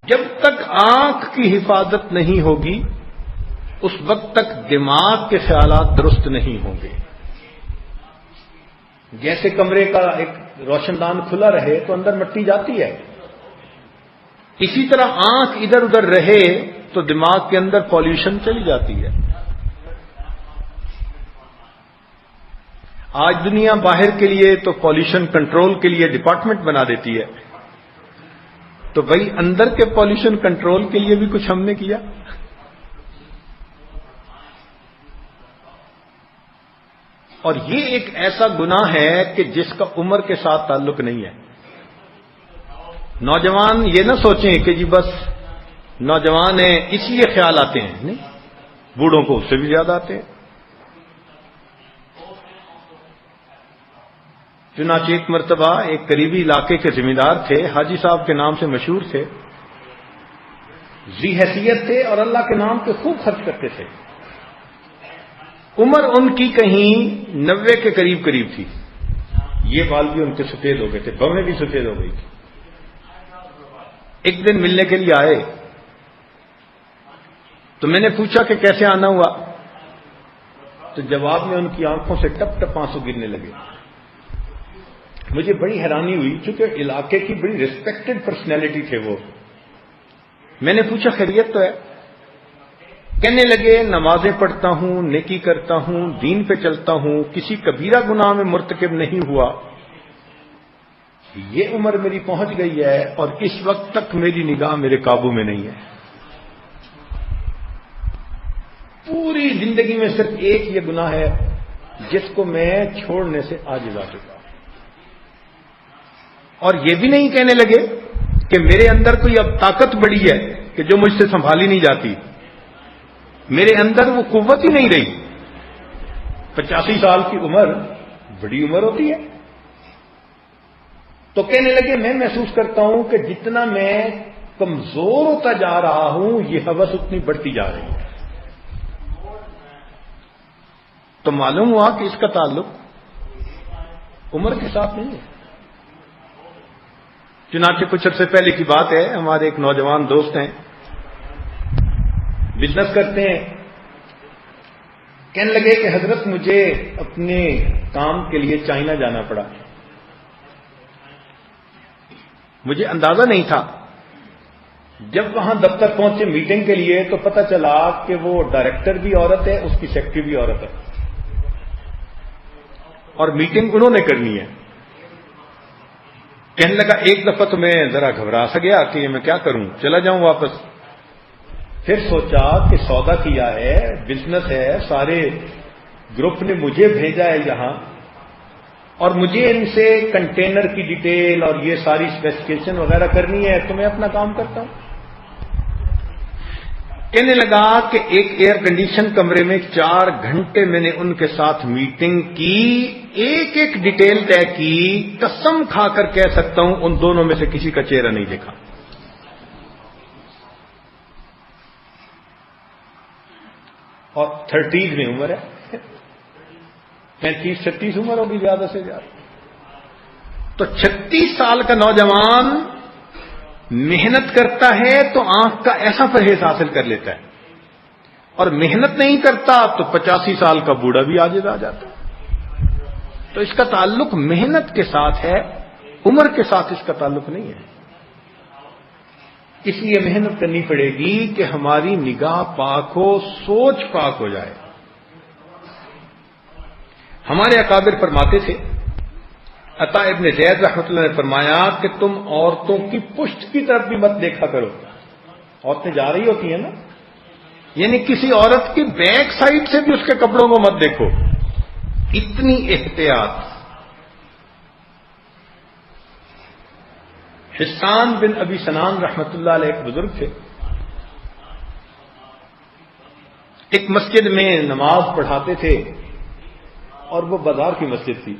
جب تک آنکھ کی حفاظت نہیں ہوگی اس وقت تک دماغ کے خیالات درست نہیں ہوں گے. جیسے کمرے کا ایک روشن دان کھلا رہے تو اندر مٹی جاتی ہے، اسی طرح آنکھ ادھر ادھر رہے تو دماغ کے اندر پالیوشن چلی جاتی ہے. آج دنیا باہر کے لیے تو پالیوشن کنٹرول کے لیے ڈپارٹمنٹ بنا دیتی ہے، تو بھائی اندر کے پالیوشن کنٹرول کے لیے بھی کچھ ہم نے کیا؟ اور یہ ایک ایسا گناہ ہے کہ جس کا عمر کے ساتھ تعلق نہیں ہے. نوجوان یہ نہ سوچیں کہ جی بس نوجوان ہیں اس لیے خیال آتے ہیں، نہیں، بوڑھوں کو اس سے بھی زیادہ آتے ہیں. چنانچہ ایک مرتبہ ایک قریبی علاقے کے ذمہ دار تھے، حاجی صاحب کے نام سے مشہور تھے، ذی حیثیت تھے اور اللہ کے نام پہ خوب خرچ کرتے تھے. عمر ان کی کہیں 90 کے قریب تھی. یہ بال بھی ان کے سفید ہو گئے تھے، بویں بھی سفید ہو گئی تھی. ایک دن ملنے کے لیے آئے تو میں نے پوچھا کہ کیسے آنا ہوا، تو جواب میں ان کی آنکھوں سے ٹپ ٹپ آنسو گرنے لگے. مجھے بڑی حیرانی ہوئی چونکہ علاقے کی بڑی ریسپیکٹڈ پرسنالٹی تھے وہ. میں نے پوچھا خیریت تو ہے؟ کہنے لگے نمازیں پڑھتا ہوں، نیکی کرتا ہوں، دین پہ چلتا ہوں، کسی کبیرہ گناہ میں مرتکب نہیں ہوا. یہ عمر میری پہنچ گئی ہے اور اس وقت تک میری نگاہ میرے قابو میں نہیں ہے. پوری زندگی میں صرف ایک یہ گناہ ہے جس کو میں چھوڑنے سے عاجز آ چکا. اور یہ بھی نہیں کہنے لگے کہ میرے اندر کوئی اب طاقت بڑی ہے کہ جو مجھ سے سنبھالی نہیں جاتی. میرے اندر وہ قوت ہی نہیں رہی. 85 سال کی عمر بڑی عمر ہوتی ہے. تو کہنے لگے میں محسوس کرتا ہوں کہ جتنا میں کمزور ہوتا جا رہا ہوں یہ ہوس اتنی بڑھتی جا رہی ہے. تو معلوم ہوا کہ اس کا تعلق عمر کے ساتھ نہیں ہے. چنانچہ کچھ عرصے پہلے کی بات ہے، ہمارے ایک نوجوان دوست ہیں، بزنس کرتے ہیں. کہنے لگے کہ حضرت مجھے اپنے کام کے لیے چائنا جانا پڑا. مجھے اندازہ نہیں تھا. جب وہاں دفتر پہنچے میٹنگ کے لیے تو پتہ چلا کہ وہ ڈائریکٹر بھی عورت ہے، اس کی سیکرٹری بھی عورت ہے، اور میٹنگ انہوں نے کرنی ہے. کہنے لگا ایک دفعہ تو میں ذرا گھبرا سا گیا کہ میں کیا کروں، چلا جاؤں واپس. پھر سوچا کہ سودا کیا ہے، بزنس ہے، سارے گروپ نے مجھے بھیجا ہے یہاں اور مجھے ان سے کنٹینر کی ڈیٹیل اور یہ ساری اسپیسیفکیشن وغیرہ کرنی ہے، تو میں اپنا کام کرتا ہوں. کہنے لگا کہ ایک ایئر کنڈیشن کمرے میں 4 گھنٹے میں نے ان کے ساتھ میٹنگ کی، ایک ایک ڈیٹیل طے کی. قسم کھا کر کہہ سکتا ہوں ان دونوں میں سے کسی کا چہرہ نہیں دیکھا. اور 30 میں عمر ہے، 35-36 عمر ہوگی زیادہ سے زیادہ. تو 36 سال کا نوجوان محنت کرتا ہے تو آنکھ کا ایسا پرہیز حاصل کر لیتا ہے، اور محنت نہیں کرتا تو 85 سال کا بوڑھا بھی عاجز آ جاتا ہے. تو اس کا تعلق محنت کے ساتھ ہے، عمر کے ساتھ اس کا تعلق نہیں ہے. اس لیے محنت کرنی پڑے گی کہ ہماری نگاہ پاک ہو، سوچ پاک ہو جائے. ہمارے اکابر فرماتے تھے، عطا ابن زید رحمۃ اللہ نے فرمایا کہ تم عورتوں کی پشت کی طرف بھی مت دیکھا کرو. عورتیں جا رہی ہوتی ہیں نا، یعنی کسی عورت کی بیک سائڈ سے بھی اس کے کپڑوں کو مت دیکھو. اتنی احتیاط. حسان بن ابی سنان رحمۃ اللہ علیہ ایک بزرگ تھے. ایک مسجد میں نماز پڑھاتے تھے اور وہ بازار کی مسجد تھی،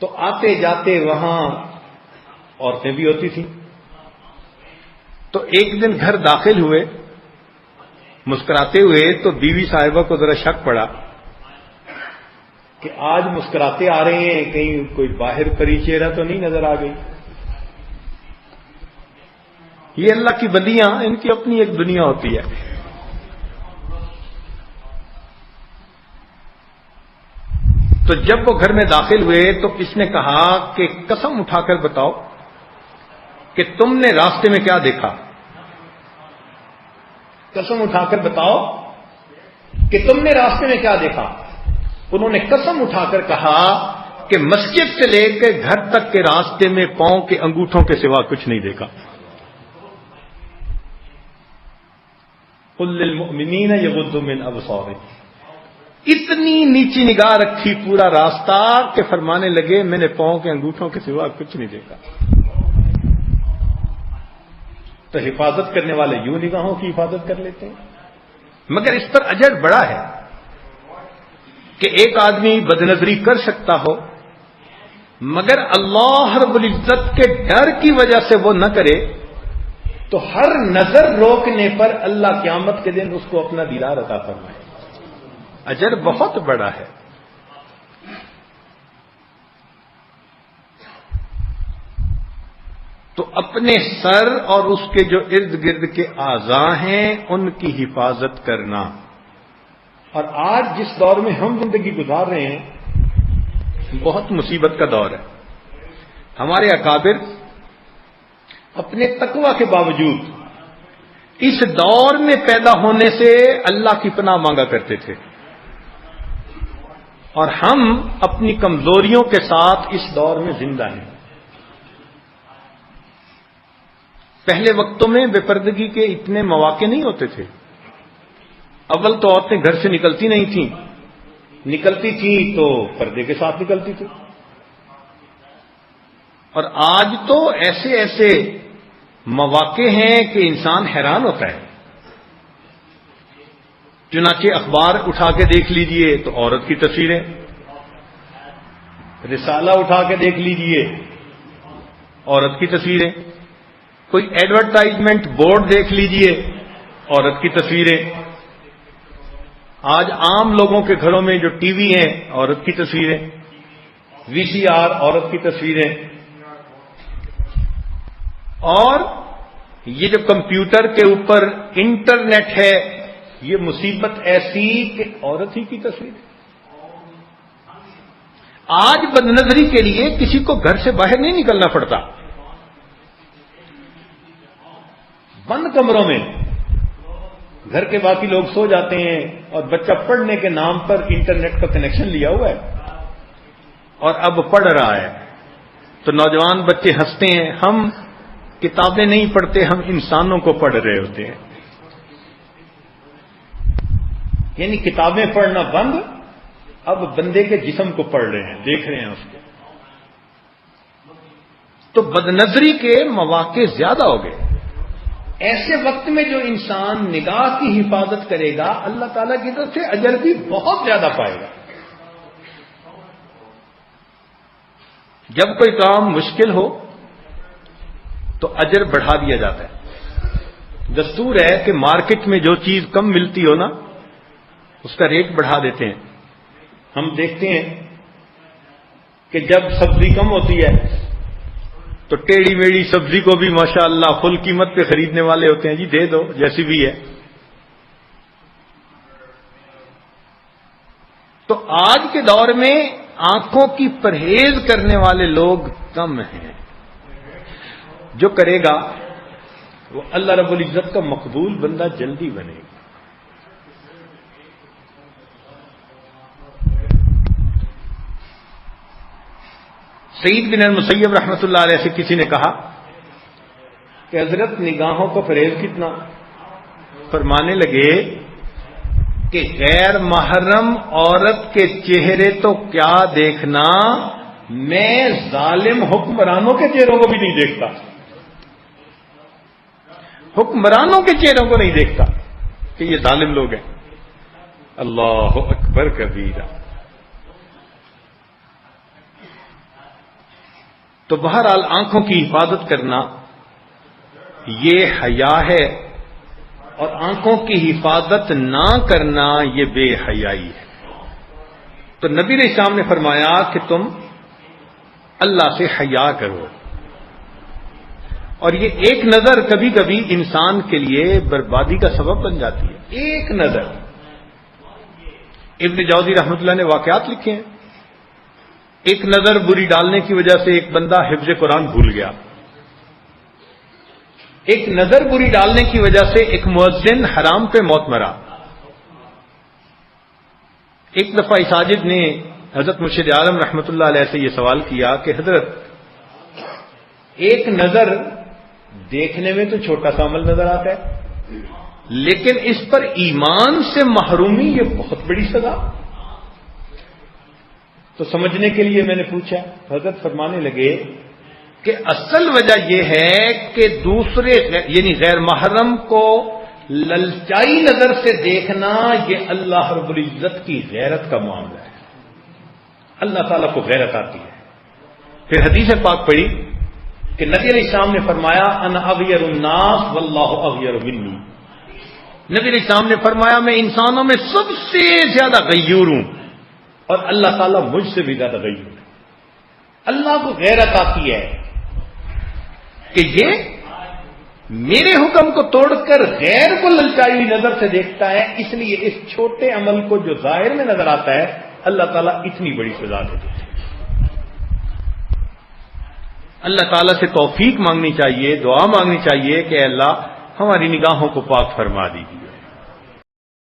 تو آتے جاتے وہاں عورتیں بھی ہوتی تھیں. تو ایک دن گھر داخل ہوئے مسکراتے ہوئے، تو بیوی صاحبہ کو ذرا شک پڑا کہ آج مسکراتے آ رہے ہیں، کہیں کوئی باہر پری چہرہ تو نہیں نظر آ گئی. یہ اللہ کی بندیاں، ان کی اپنی ایک دنیا ہوتی ہے. تو جب وہ گھر میں داخل ہوئے تو کس نے کہا کہ قسم اٹھا کر بتاؤ کہ تم نے راستے میں کیا دیکھا؟ قسم اٹھا کر بتاؤ کہ تم نے راستے میں کیا دیکھا؟ انہوں نے قسم اٹھا کر کہا کہ مسجد سے لے کے گھر تک کے راستے میں پاؤں کے انگوٹھوں کے سوا کچھ نہیں دیکھا. قل للمؤمنین یغضوا من ابصارہم. اتنی نیچی نگاہ رکھی پورا راستہ کہ فرمانے لگے میں نے پاؤں کے انگوٹھوں کے سوا کچھ نہیں دیکھا. تو حفاظت کرنے والے یوں نگاہوں کی حفاظت کر لیتے ہیں. مگر اس پر اجر بڑا ہے کہ ایک آدمی بدنظری کر سکتا ہو مگر اللہ رب العزت کے ڈر کی وجہ سے وہ نہ کرے تو ہر نظر روکنے پر اللہ قیامت کے دن اس کو اپنا دیدار عطا فرمائے. اجر بہت بڑا ہے. تو اپنے سر اور اس کے جو ارد گرد کے اعضاء ہیں ان کی حفاظت کرنا. اور آج جس دور میں ہم زندگی گزار رہے ہیں بہت مصیبت کا دور ہے. ہمارے اکابر اپنے تقوی کے باوجود اس دور میں پیدا ہونے سے اللہ کی پناہ مانگا کرتے تھے، اور ہم اپنی کمزوریوں کے ساتھ اس دور میں زندہ ہیں. پہلے وقتوں میں بے پردگی کے اتنے مواقع نہیں ہوتے تھے. اول تو عورتیں گھر سے نکلتی نہیں تھیں، نکلتی تھیں تو پردے کے ساتھ نکلتی تھی. اور آج تو ایسے ایسے مواقع ہیں کہ انسان حیران ہوتا ہے. چنانچہ اخبار اٹھا کے دیکھ لیجئے تو عورت کی تصویریں، رسالہ اٹھا کے دیکھ لیجئے عورت کی تصویریں، کوئی ایڈورٹائزمنٹ بورڈ دیکھ لیجئے عورت کی تصویریں. آج عام لوگوں کے گھروں میں جو ٹی وی ہیں عورت کی تصویریں، وی سی آر عورت کی تصویریں. اور یہ جو کمپیوٹر کے اوپر انٹرنیٹ ہے یہ مصیبت ایسی کہ عورت ہی کی تصویر. آج بدنظری کے لیے کسی کو گھر سے باہر نہیں نکلنا پڑتا. بند کمروں میں گھر کے باقی لوگ سو جاتے ہیں اور بچہ پڑھنے کے نام پر انٹرنیٹ کا کنیکشن لیا ہوا ہے اور اب پڑھ رہا ہے. تو نوجوان بچے ہنستے ہیں، ہم کتابیں نہیں پڑھتے، ہم انسانوں کو پڑھ رہے ہوتے ہیں. یعنی کتابیں پڑھنا بند، اب بندے کے جسم کو پڑھ رہے ہیں، دیکھ رہے ہیں اس کو. تو بدنظری کے مواقع زیادہ ہو گئے. ایسے وقت میں جو انسان نگاہ کی حفاظت کرے گا اللہ تعالیٰ کی طرف سے اجر بھی بہت زیادہ پائے گا. جب کوئی کام مشکل ہو تو اجر بڑھا دیا جاتا ہے. دستور ہے کہ مارکیٹ میں جو چیز کم ملتی ہو نا اس کا ریٹ بڑھا دیتے ہیں. ہم دیکھتے ہیں کہ جب سبزی کم ہوتی ہے تو ٹیڑھی میڑھی سبزی کو بھی ماشاءاللہ فل قیمت پہ خریدنے والے ہوتے ہیں، جی دے دو جیسی بھی ہے. تو آج کے دور میں آنکھوں کی پرہیز کرنے والے لوگ کم ہیں. جو کرے گا وہ اللہ رب العزت کا مقبول بندہ جلدی بنے گا. سعید بن المسیب رحمۃ اللہ علیہ سے کسی نے کہا کہ حضرت نگاہوں کا پرہیز کتنا؟ فرمانے لگے کہ غیر محرم عورت کے چہرے تو کیا دیکھنا، میں ظالم حکمرانوں کے چہروں کو بھی نہیں دیکھتا. حکمرانوں کے چہروں کو نہیں دیکھتا کہ یہ ظالم لوگ ہیں. اللہ اکبر کبیرہ. تو بہرحال آنکھوں کی حفاظت کرنا یہ حیا ہے، اور آنکھوں کی حفاظت نہ کرنا یہ بے حیائی ہے. تو نبی علیہ السلام نے فرمایا کہ تم اللہ سے حیا کرو اور یہ ایک نظر کبھی کبھی انسان کے لیے بربادی کا سبب بن جاتی ہے. ایک نظر. ابن جوزی رحمۃ اللہ نے واقعات لکھے ہیں. ایک نظر بری ڈالنے کی وجہ سے ایک بندہ حفظ قرآن بھول گیا. ایک نظر بری ڈالنے کی وجہ سے ایک مؤذن حرام پہ موت مرا. ایک دفعہ ساجد نے حضرت مرشد عالم رحمۃ اللہ علیہ سے یہ سوال کیا کہ حضرت ایک نظر دیکھنے میں تو چھوٹا سا عمل نظر آتا ہے، لیکن اس پر ایمان سے محرومی یہ بہت بڑی سزا. تو سمجھنے کے لیے میں نے پوچھا. حضرت فرمانے لگے کہ اصل وجہ یہ ہے کہ دوسرے یعنی غیر محرم کو للچائی نظر سے دیکھنا یہ اللہ رب العزت کی غیرت کا معاملہ ہے. اللہ تعالیٰ کو غیرت آتی ہے. پھر حدیث پاک پڑھی کہ نبی علیہ السلام نے فرمایا انا اغیر الناس واللہ اغیر منی. نبی علیہ السلام نے فرمایا میں انسانوں میں سب سے زیادہ غیور ہوں اور اللہ تعالیٰ مجھ سے بھی زیادہ غیور ہے. اللہ کو غیرت آتی ہے کہ یہ میرے حکم کو توڑ کر غیر کو للچائی ہوئی نظر سے دیکھتا ہے، اس لیے اس چھوٹے عمل کو جو ظاہر میں نظر آتا ہے اللہ تعالیٰ اتنی بڑی سزا دے دیتے ہیں. اللہ تعالیٰ سے توفیق مانگنی چاہیے، دعا مانگنی چاہیے کہ اے اللہ ہماری نگاہوں کو پاک فرما دیجیے.